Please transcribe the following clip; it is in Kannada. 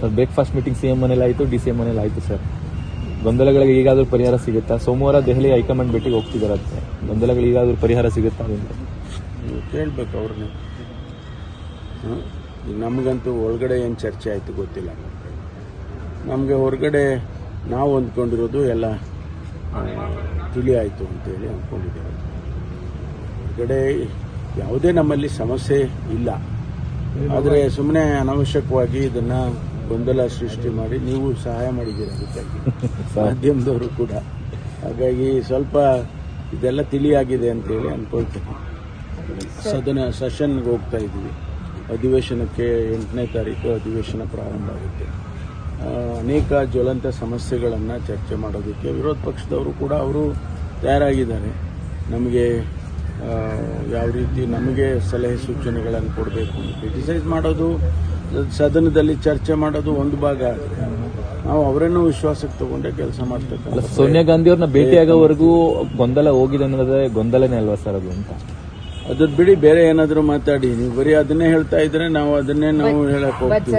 ಸರ್ ಬ್ರೇಕ್ಫಾಸ್ಟ್ ಮೀಟಿಂಗ್ ಸಿಎಂ ಮನೇಲಿ ಆಯಿತು, ಡಿಸಿಎಂ ಮನೇಲಿ ಆಯಿತು ಸರ್. ಗೊಂದಲಗಳಿಗೆ ಈಗಾದರೂ ಪರಿಹಾರ ಸಿಗುತ್ತಾ? ಸೋಮವಾರ ದೆಹಲಿ ಹೈಕಮಾಂಡ್ ಭೇಟಿಗೆ ಹೋಗ್ತಿದ್ದಾರಂತೆ. ಗೊಂದಲಗಳಿಗೆ ಈಗಾದರೂ ಪರಿಹಾರ ಸಿಗುತ್ತಾ ಅಂತ ಕೇಳಬೇಕು ಅವ್ರನ್ನ. ನಮಗಂತೂ ಒಳಗಡೆ ಏನು ಚರ್ಚೆ ಆಯಿತು ಗೊತ್ತಿಲ್ಲ. ನಮಗೆ ಹೊರಗಡೆ ನಾವು ಅಂದ್ಕೊಂಡಿರೋದು ಎಲ್ಲ ತಿಳಿ ಆಯಿತು ಅಂತೇಳಿ ಅಂದ್ಕೊಂಡಿದ್ದೇವೆ. ಹೊರಗಡೆ ಯಾವುದೇ ನಮ್ಮಲ್ಲಿ ಸಮಸ್ಯೆ ಇಲ್ಲ. ಆದರೆ ಸುಮ್ಮನೆ ಅನಾವಶ್ಯಕವಾಗಿ ಇದನ್ನು ಗೊಂದಲ ಸೃಷ್ಟಿ ಮಾಡಿ ನೀವು ಸಹಾಯ ಮಾಡಿದ್ದೀರಿ ಅದಕ್ಕಾಗಿ, ಮಾಧ್ಯಮದವರು ಕೂಡ. ಹಾಗಾಗಿ ಸ್ವಲ್ಪ ಇದೆಲ್ಲ ತಿಳಿಯಾಗಿದೆ ಅಂತೇಳಿ ಅಂದ್ಕೊಳ್ತೇನೆ. ಸೆಷನ್ಗೆ ಹೋಗ್ತಾ ಇದ್ದೀವಿ. ಅಧಿವೇಶನಕ್ಕೆ 8ನೇ ತಾರೀಕು ಅಧಿವೇಶನ ಪ್ರಾರಂಭ ಆಗುತ್ತೆ. ಅನೇಕ ಜ್ವಲಂತ ಸಮಸ್ಯೆಗಳನ್ನು ಚರ್ಚೆ ಮಾಡೋದಕ್ಕೆ ವಿರೋಧ ಪಕ್ಷದವರು ಕೂಡ ಅವರು ತಯಾರಾಗಿದ್ದಾರೆ. ನಮಗೆ ಯಾವ ರೀತಿ ನಮಗೆ ಸಲಹೆ ಸೂಚನೆಗಳನ್ನು ಕೊಡಬೇಕು, ಕ್ರಿಟಿಸೈಸ್ ಮಾಡೋದು, ಸದನದಲ್ಲಿ ಚರ್ಚೆ ಮಾಡೋದು ಒಂದು ಭಾಗ. ನಾವು ಅವರನ್ನು ವಿಶ್ವಾಸಕ್ಕೆ ತಗೊಂಡೇ ಕೆಲಸ ಮಾಡ್ತಕ್ಕಂಥ. ಸೋನಿಯಾ ಗಾಂಧಿ ಅವ್ರನ್ನ ಭೇಟಿಯಾಗೋವರೆಗೂ ಗೊಂದಲ ಹೋಗಿದೆ ಅನ್ನೋದೇ ಗೊಂದಲನೇ ಅಲ್ವಾ ಸರ್ ಅದು ಅಂತ? ಅದ್ರ ಬಿಡಿ, ಬೇರೆ ಏನಾದರೂ ಮಾತಾಡಿ. ನೀವು ಬರೀ ಅದನ್ನೇ ಹೇಳ್ತಾ ಇದ್ರೆ ನಾವು ಅದನ್ನೇ ಹೇಳಕ್ ಹೋಗ್ತೀವಿ.